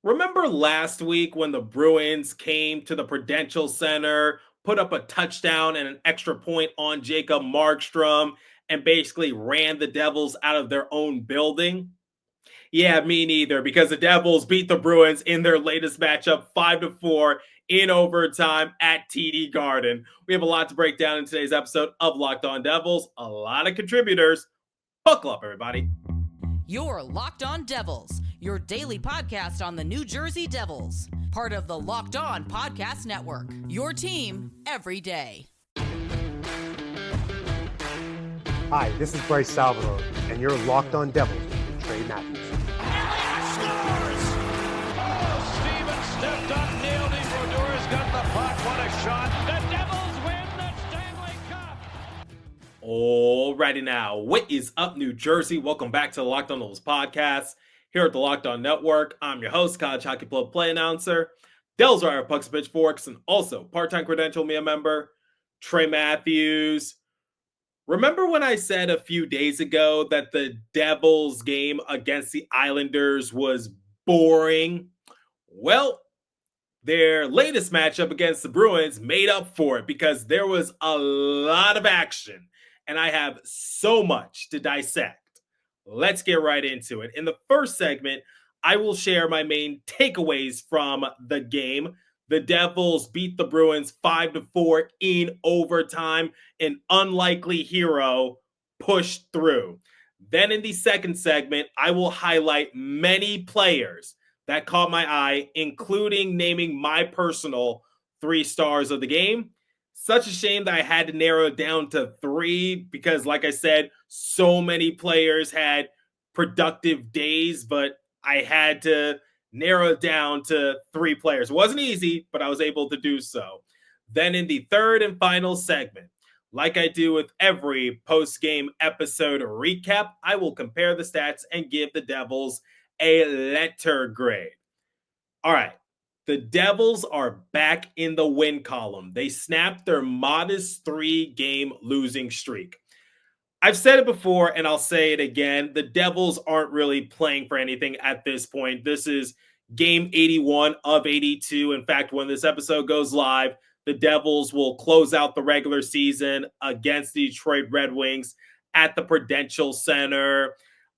Remember last week when the Bruins came to the Prudential Center, put up a touchdown and an extra point on Jacob Markstrom, and basically ran the Devils out of their own building? Yeah, me neither, because the Devils beat the Bruins in their latest matchup 5-4 in overtime at TD Garden. We have a lot to break down in today's episode of Locked On Devils, a lot of contributors. Buckle up, everybody. You're Locked On Devils, your daily podcast on the New Jersey Devils, part of the Locked On Podcast Network, your team every day. Hi, this is Bryce Salvador, and you're Locked On Devils with Trey Matthews. Elliott scores! Oh, Stevens stepped up, nailed it. Brodor's got the puck. What a shot. The Devils win the Stanley Cup. Alrighty now, what is up, New Jersey? Welcome back to the Locked On Devils podcast here at the Locked On Network. I'm your host, college hockey club play announcer, Devils Wire Pucks and Pitchforks, and also part-time credential media member, Trey Matthews. Remember when I said a few days ago that the Devils game against the Islanders was boring? Well, their latest matchup against the Bruins made up for it because there was a lot of action, and I have so much to dissect. Let's get right into it. In the first segment, I will share my main takeaways from the game. The Devils beat the Bruins 5-4 in overtime. An unlikely hero pushed through. Then in the second segment, I will highlight many players that caught my eye, including naming my personal 3 stars of the game. Such a shame that I had to narrow it down to 3 because, like I said, so many players had productive days, but I had to narrow it down to 3 players. It wasn't easy, but I was able to do so. Then in the third and final segment, like I do with every post-game episode recap, I will compare the stats and give the Devils a letter grade. All right, the Devils are back in the win column. They snapped their modest 3-game losing streak. I've said it before, and I'll say it again. The Devils aren't really playing for anything at this point. This is game 81 of 82. In fact, when this episode goes live, the Devils will close out the regular season against the Detroit Red Wings at the Prudential Center.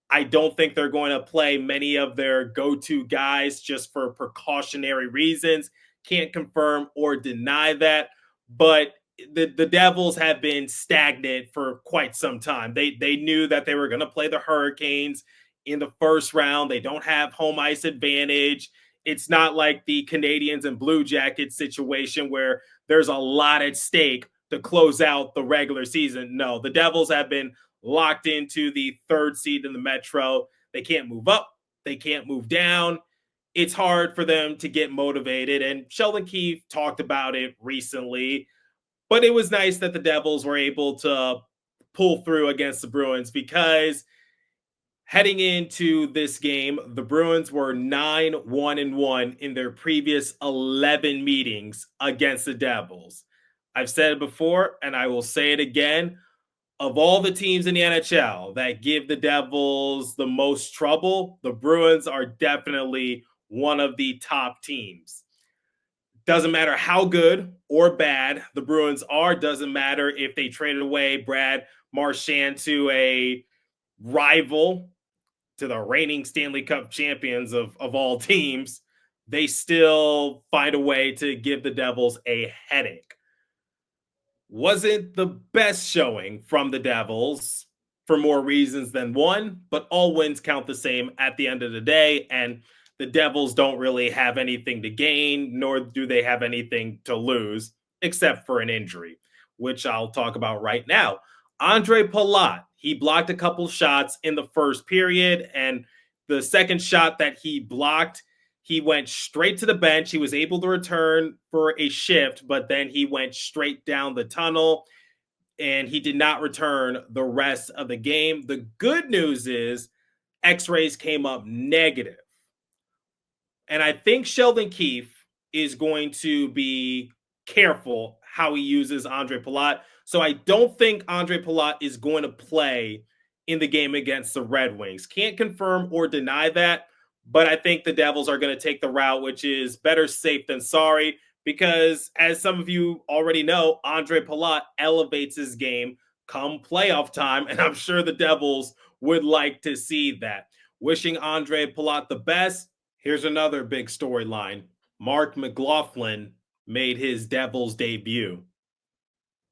I don't think they're going to play many of their go-to guys just for precautionary reasons. Can't confirm or deny that, but the Devils have been stagnant for quite some time. They knew that they were going to play the Hurricanes in the first round. They don't have home ice advantage. It's not like the Canadiens and Blue Jackets situation where there's a lot at stake to close out the regular season. No, the Devils have been locked into the 3rd seed in the Metro. They can't move up. They can't move down. It's hard for them to get motivated. And Sheldon Keefe talked about it recently. But it was nice that the Devils were able to pull through against the Bruins because heading into this game, the Bruins were 9-1-1 in their previous 11 meetings against the Devils. I've said it before, and I will say it again. Of all the teams in the NHL that give the Devils the most trouble, the Bruins are definitely one of the top teams. Doesn't matter how good or bad the Bruins are. Doesn't matter if they traded away Brad Marchand to a rival, to the reigning Stanley Cup champions of all teams. They still find a way to give the Devils a headache. Wasn't the best showing from the Devils for more reasons than one, but all wins count the same at the end of the day, and the Devils don't really have anything to gain, nor do they have anything to lose, except for an injury, which I'll talk about right now. Andre Palat, he blocked a couple shots in the first period, and the second shot that he blocked, he went straight to the bench. He was able to return for a shift, but then he went straight down the tunnel, and he did not return the rest of the game. The good news is X-rays came up negative. And I think Sheldon Keefe is going to be careful how he uses Andre Palat. So I don't think Andre Palat is going to play in the game against the Red Wings. Can't confirm or deny that, But I think the Devils are going to take the route, which is better safe than sorry, because as some of you already know, Andre Palat elevates his game come playoff time. And I'm sure the Devils would like to see that. Wishing Andre Palat the best. Here's another big storyline. Mark McLaughlin made his Devils debut.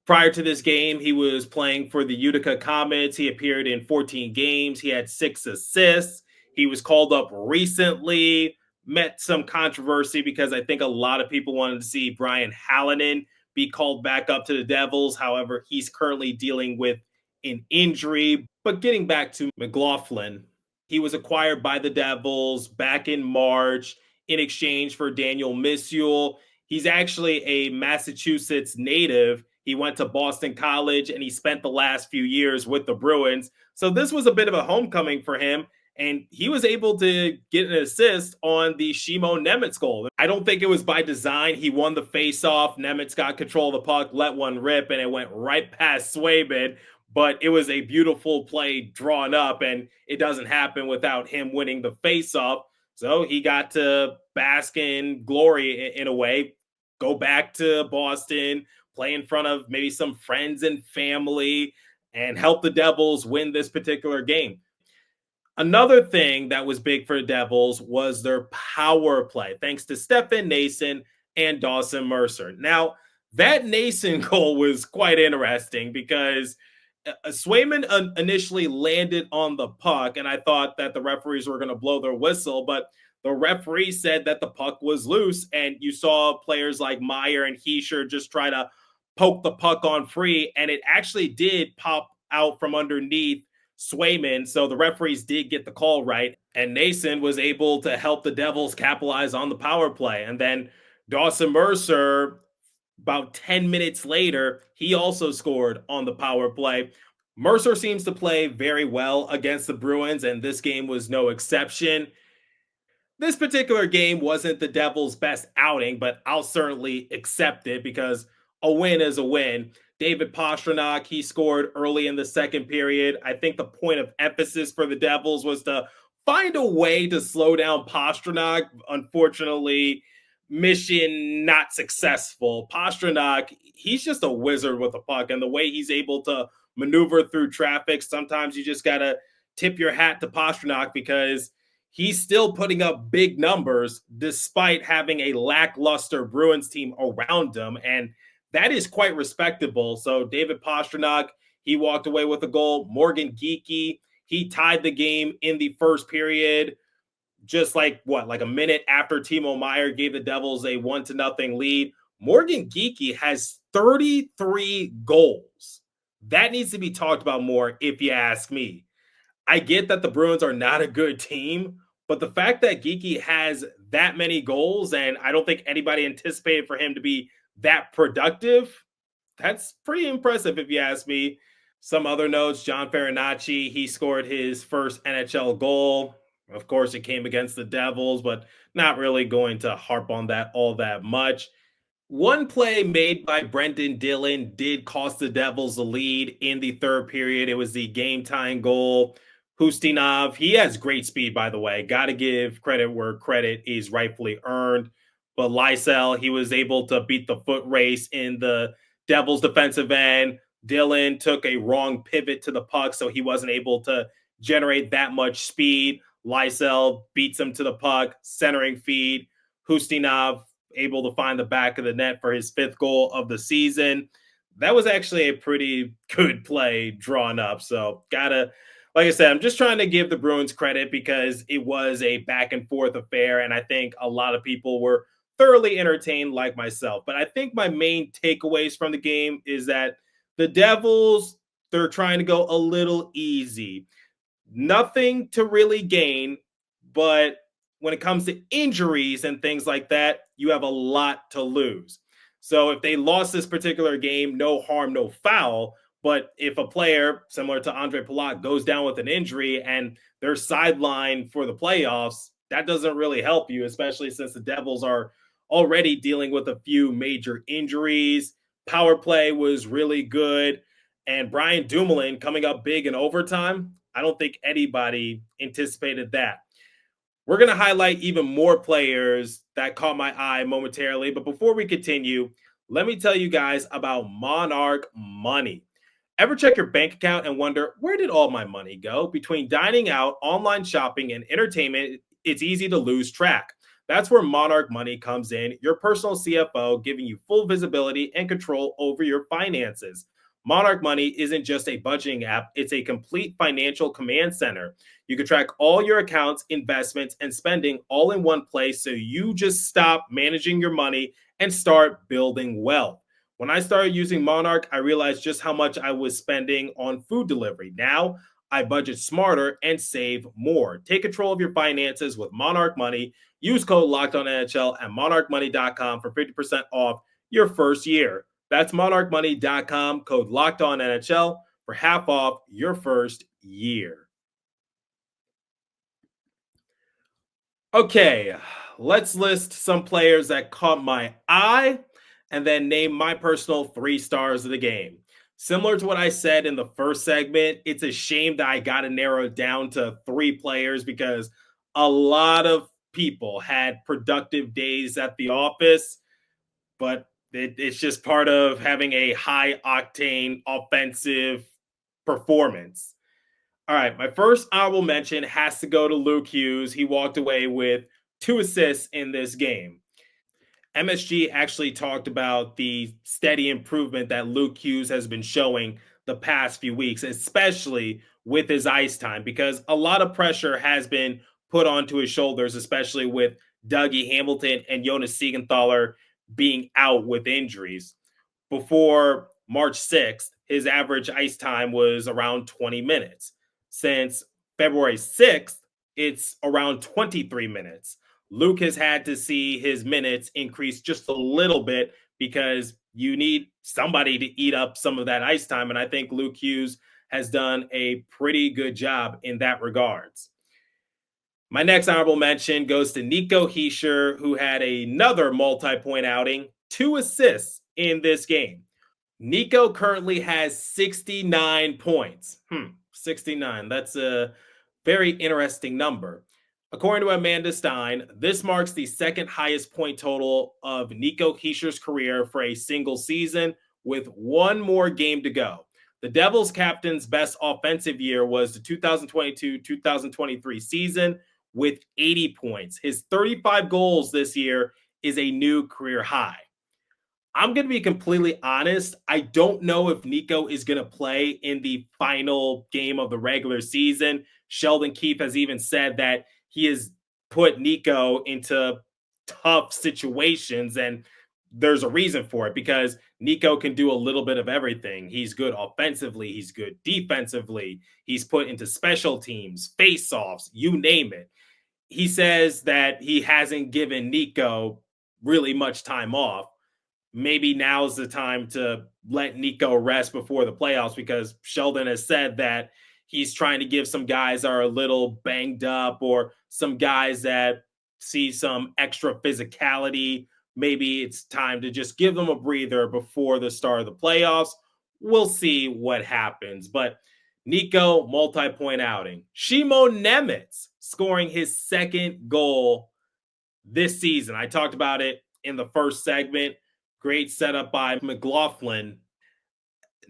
Prior to this game, he was playing for the Utica Comets. He appeared in 14 games. He had 6 assists. He was called up recently, met some controversy because I think a lot of people wanted to see Brian Hallinan be called back up to the Devils. However, he's currently dealing with an injury. But getting back to McLaughlin, he was acquired by the Devils back in March in exchange for Daniel Misule. He's actually a Massachusetts native. He went to Boston College and he spent the last few years with the Bruins. So this was a bit of a homecoming for him. And he was able to get an assist on the Shimo Nemec goal. I don't think it was by design. He won the faceoff. Nemec got control of the puck, let one rip, and it went right past Swayman. But it was a beautiful play drawn up, and it doesn't happen without him winning the faceoff. So he got to bask in glory in a way, go back to Boston, play in front of maybe some friends and family, and help the Devils win this particular game. Another thing that was big for the Devils was their power play, thanks to Stefan Noesen and Dawson Mercer. Now, that Noesen goal was quite interesting because Swayman initially landed on the puck, and I thought that the referees were going to blow their whistle, but the referee said that the puck was loose, and you saw players like Meyer and Heischer just try to poke the puck on free, and it actually did pop out from underneath Swayman, so the referees did get the call right, and Noesen was able to help the Devils capitalize on the power play. And then Dawson Mercer, about 10 minutes later, he also scored on the power play. Mercer seems to play very well against the Bruins, and this game was no exception. This particular game wasn't the Devils' best outing, but I'll certainly accept it because a win is a win. David Pastrnak, he scored early in the second period. I think the point of emphasis for the Devils was to find a way to slow down Pastrnak. Unfortunately, mission not successful. Pastrnak, he's just a wizard with a puck, and the way he's able to maneuver through traffic, sometimes you just got to tip your hat to Pastrnak because he's still putting up big numbers despite having a lackluster Bruins team around him, and that is quite respectable. So David Pastrnak, he walked away with a goal. Morgan Geekie, he tied the game in the first period, just like a minute after Timo Meier gave the Devils a 1-0 lead. Morgan Geekie has 33 goals. That needs to be talked about more, if you ask me. I get that the Bruins are not a good team, but the fact that Geekie has that many goals, and I don't think anybody anticipated for him to be that productive, that's pretty impressive if you ask me. Some other notes, John Farinacci, he scored his first NHL goal. Of course, it came against the Devils, but not really going to harp on that all that much. One play made by Brendan Dillon did cost the Devils the lead in the third period. It was the game-tying goal. Hustinov, he has great speed, by the way. Got to give credit where credit is rightfully earned. But Lysell, he was able to beat the foot race in the Devils' defensive end. Dillon took a wrong pivot to the puck, so he wasn't able to generate that much speed. Lysell beats him to the puck, centering feed. Hustinov able to find the back of the net for his 5th goal of the season. That was actually a pretty good play drawn up. So like I said, I'm just trying to give the Bruins credit because it was a back and forth affair, and I think a lot of people were thoroughly entertained like myself. But I think my main takeaways from the game is that the Devils, they're trying to go a little easy. Nothing to really gain, but when it comes to injuries and things like that, you have a lot to lose. So if they lost this particular game, no harm, no foul. But if a player similar to Andre Palat goes down with an injury and they're sidelined for the playoffs, that doesn't really help you, especially since the Devils are already dealing with a few major injuries. Power play was really good. And Brian Dumoulin coming up big in overtime, I don't think anybody anticipated that. We're going to highlight even more players that caught my eye momentarily. But before we continue, let me tell you guys about Monarch Money. Ever check your bank account and wonder, where did all my money go? Between dining out, online shopping, and entertainment, it's easy to lose track. That's where Monarch Money comes in, your personal CFO, giving you full visibility and control over your finances. Monarch Money isn't just a budgeting app, it's a complete financial command center. You can track all your accounts, investments, and spending all in one place so you just stop managing your money and start building wealth. When I started using Monarch, I realized just how much I was spending on food delivery. Now I budget smarter and save more. Take control of your finances with Monarch Money. Use code LOCKEDONNHL at monarchmoney.com for 50% off your first year. That's monarchmoney.com, code LOCKEDONNHL for half off your first year. Okay, let's list some players that caught my eye and then name my personal 3 stars of the game. Similar to what I said in the first segment, it's a shame that I got to narrow it down to 3 players because a lot of people had productive days at the office, but it's just part of having a high octane offensive performance. All right, my first honorable mention has to go to Luke Hughes. He walked away with 2 assists in this game. MSG actually talked about the steady improvement that Luke Hughes has been showing the past few weeks, especially with his ice time, because a lot of pressure has been put onto his shoulders, especially with Dougie Hamilton and Jonas Siegenthaler being out with injuries. Before March 6th, his average ice time was around 20 minutes. Since February 6th, it's around 23 minutes. Luke has had to see his minutes increase just a little bit because you need somebody to eat up some of that ice time. And I think Luke Hughes has done a pretty good job in that regards. My next honorable mention goes to Nico Hischier, who had another multi-point outing, 2 assists in this game. Nico currently has 69 points. 69. That's a very interesting number. According to Amanda Stein, this marks the second highest point total of Nico Hischier's career for a single season, with 1 more game to go. The Devils captain's best offensive year was the 2022-2023 season with 80 points. His 35 goals this year is a new career high. I'm going to be completely honest. I don't know if Nico is going to play in the final game of the regular season. Sheldon Keefe has even said that he has put Nico into tough situations, and there's a reason for it because Nico can do a little bit of everything. He's good offensively. He's good defensively. He's put into special teams, face-offs, you name it. He says that he hasn't given Nico really much time off. Maybe now's the time to let Nico rest before the playoffs because Sheldon has said that he's trying to give some guys that are a little banged up or some guys that see some extra physicality. Maybe it's time to just give them a breather before the start of the playoffs. We'll see what happens. But Nico, multi-point outing. Shimon Nemec scoring his 2nd goal this season. I talked about it in the first segment. Great setup by McLaughlin.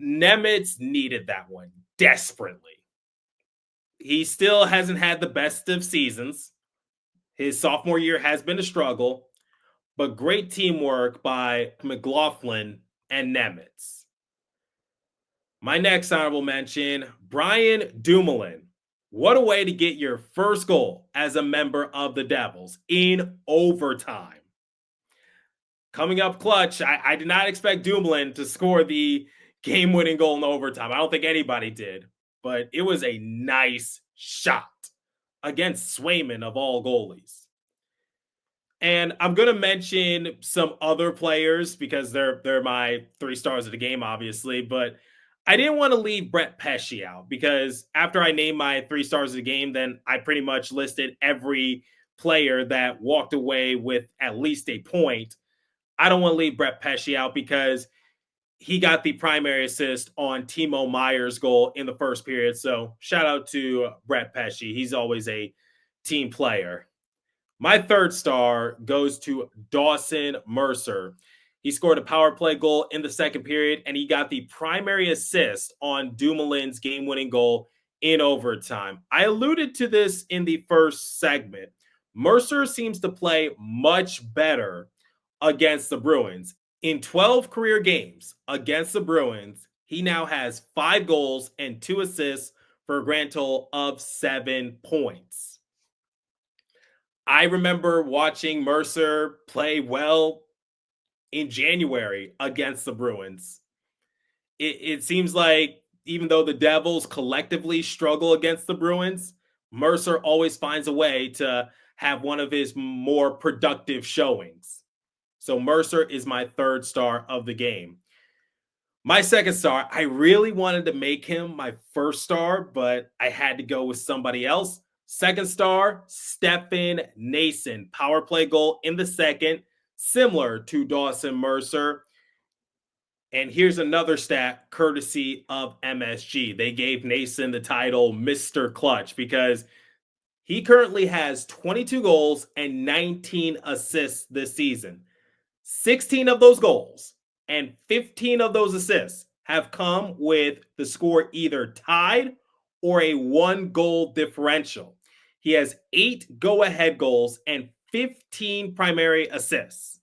Nemec needed that one desperately. He still hasn't had the best of seasons. His sophomore year has been a struggle, but great teamwork by McLaughlin and Nemec. My next honorable mention, Brian Dumoulin. What a way to get your first goal as a member of the Devils in overtime. Coming up clutch, I did not expect Dumoulin to score the game-winning goal in overtime. I don't think anybody did, but it was a nice shot against Swayman of all goalies. And I'm going to mention some other players because they're my 3 stars of the game, obviously, but I didn't want to leave Brett Pesce out because after I named my 3 stars of the game, then I pretty much listed every player that walked away with at least a point. I don't want to leave Brett Pesce out because he got the primary assist on Timo Meier's goal in the first period. So shout out to Brett Pesce. He's always a team player. My third star goes to Dawson Mercer. He scored a power play goal in the second period, and he got the primary assist on Dumoulin's game-winning goal in overtime. I alluded to this in the first segment. Mercer seems to play much better against the Bruins. In 12 career games against the Bruins, he now has 5 goals and 2 assists for a grand total of 7 points. I remember watching Mercer play well in January against the Bruins. It seems like even though the Devils collectively struggle against the Bruins, Mercer always finds a way to have one of his more productive showings. So Mercer is my third star of the game. My second star, I really wanted to make him my first star, but I had to go with somebody else. Second star, Stefan Noesen. Power play goal in the second, similar to Dawson Mercer. And here's another stat courtesy of MSG. They gave Noesen the title Mr. Clutch because he currently has 22 goals and 19 assists this season. 16 of those goals and 15 of those assists have come with the score either tied or a 1-goal differential. He has 8 go-ahead goals and 15 primary assists.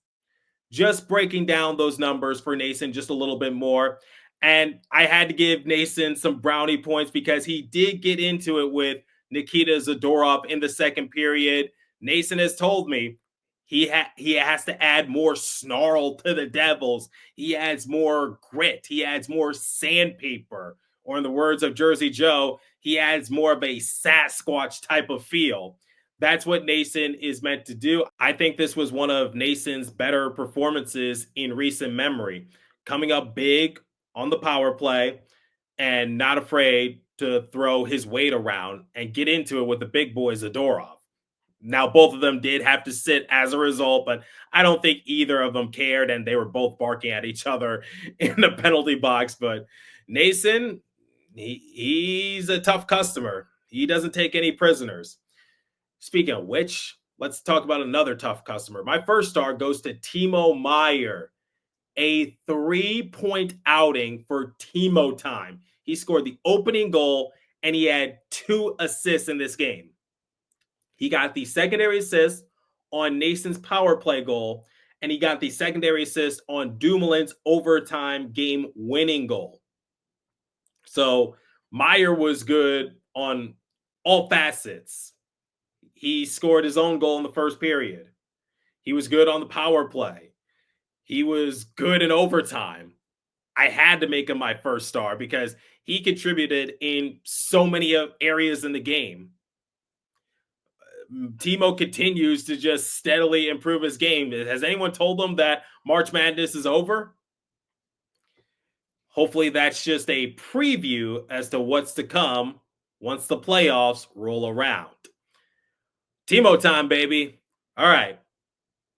Just breaking down those numbers for Noesen just a little bit more. And I had to give Noesen some brownie points because he did get into it with Nikita Zadorov in the second period. Noesen has told me he has to add more snarl to the Devils. He adds more grit. He adds more sandpaper. Or in the words of Jersey Joe, he adds more of a Sasquatch type of feel. That's what Noesen is meant to do. I think this was one of Noesen's better performances in recent memory. Coming up big on the power play and not afraid to throw his weight around and get into it with the big boy Zadorov. Now, both of them did have to sit as a result, but I don't think either of them cared, and they were both barking at each other in the penalty box. But Noesen, he's a tough customer. He doesn't take any prisoners. Speaking of which, let's talk about another tough customer. My first star goes to Timo Meier. A 3-point outing for Timo time. He scored the opening goal, and he had 2 assists in this game. He got the secondary assist on Noesen's power play goal, and he got the secondary assist on Dumoulin's overtime game-winning goal. So Meier was good on all facets. He scored his own goal in the first period. He was good on the power play. He was good in overtime. I had to make him my first star because he contributed in so many areas in the game. Timo continues to just steadily improve his game. Has anyone told him that March Madness is over? Hopefully that's just a preview as to what's to come once the playoffs roll around. Timo time, baby. All right.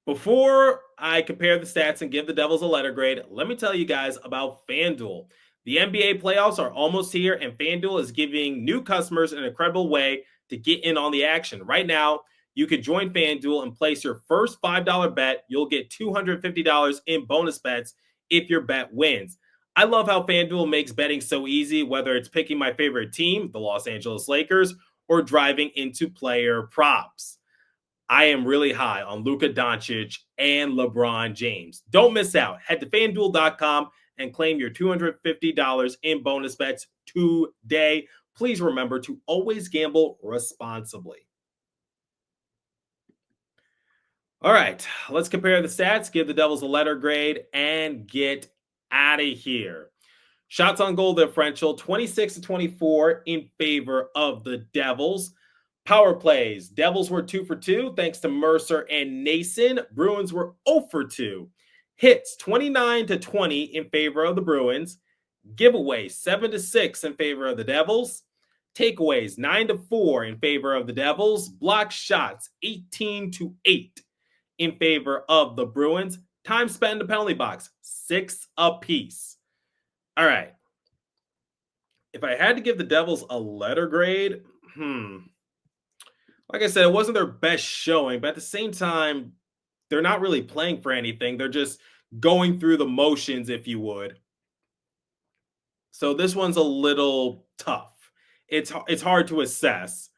Before I compare the stats and give the Devils a letter grade, let me tell you guys about FanDuel. The NBA playoffs are almost here, and FanDuel is giving new customers an incredible way to get in on the action. Right now, you can join FanDuel and place your first $5 bet. You'll get $250 in bonus bets if your bet wins. I love how FanDuel makes betting so easy, whether it's picking my favorite team, the Los Angeles Lakers, or driving into player props. I am really high on Luka Doncic and LeBron James. Don't miss out. Head to FanDuel.com and claim your $250 in bonus bets today. Please remember to always gamble responsibly. All right, let's compare the stats, give the Devils a letter grade, and get out of here. Shots on goal differential, 26-24 in favor of the Devils. Power plays, Devils were 2 for 2 thanks to Mercer and Noesen. Bruins were 0 for 2. Hits, 29-20 in favor of the Bruins. Giveaways, 7-6 in favor of the Devils. Takeaways, 9-4 in favor of the Devils. Block shots, 18-8 in favor of the Bruins. Time spent in the penalty box, 6 apiece. All right. If I had to give the Devils a letter grade, Like I said, it wasn't their best showing, but at the same time, they're not really playing for anything. They're just going through the motions, if you would. So this one's a little tough. It's hard to assess.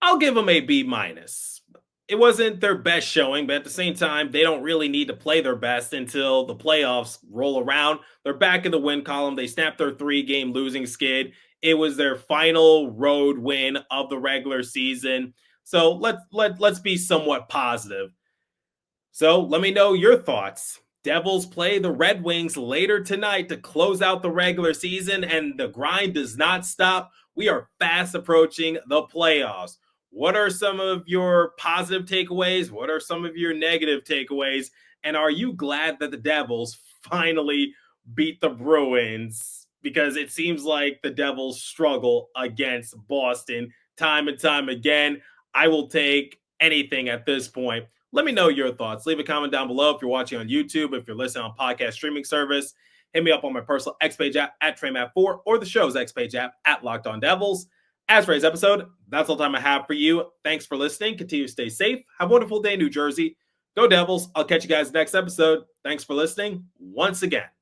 I'll give them a B minus. It wasn't their best showing, but at the same time, they don't really need to play their best until the playoffs roll around. They're back in the win column. They snapped their 3-game losing skid. It was their final road win of the regular season. So let's be somewhat positive. So let me know your thoughts. Devils play the Red Wings later tonight to close out the regular season, and the grind does not stop. We are fast approaching the playoffs. What are some of your positive takeaways? What are some of your negative takeaways? And are you glad that the Devils finally beat the Bruins? Because it seems like the Devils struggle against Boston time and time again. I will take anything at this point. Let me know your thoughts. Leave a comment down below if you're watching on YouTube, if you're listening on podcast streaming service. Hit me up on my personal X page app at TreyMatt4 or the show's X page app at Locked On Devils. As for today's episode, that's all the time I have for you. Thanks for listening. Continue to stay safe. Have a wonderful day, New Jersey. Go Devils. I'll catch you guys next episode. Thanks for listening once again.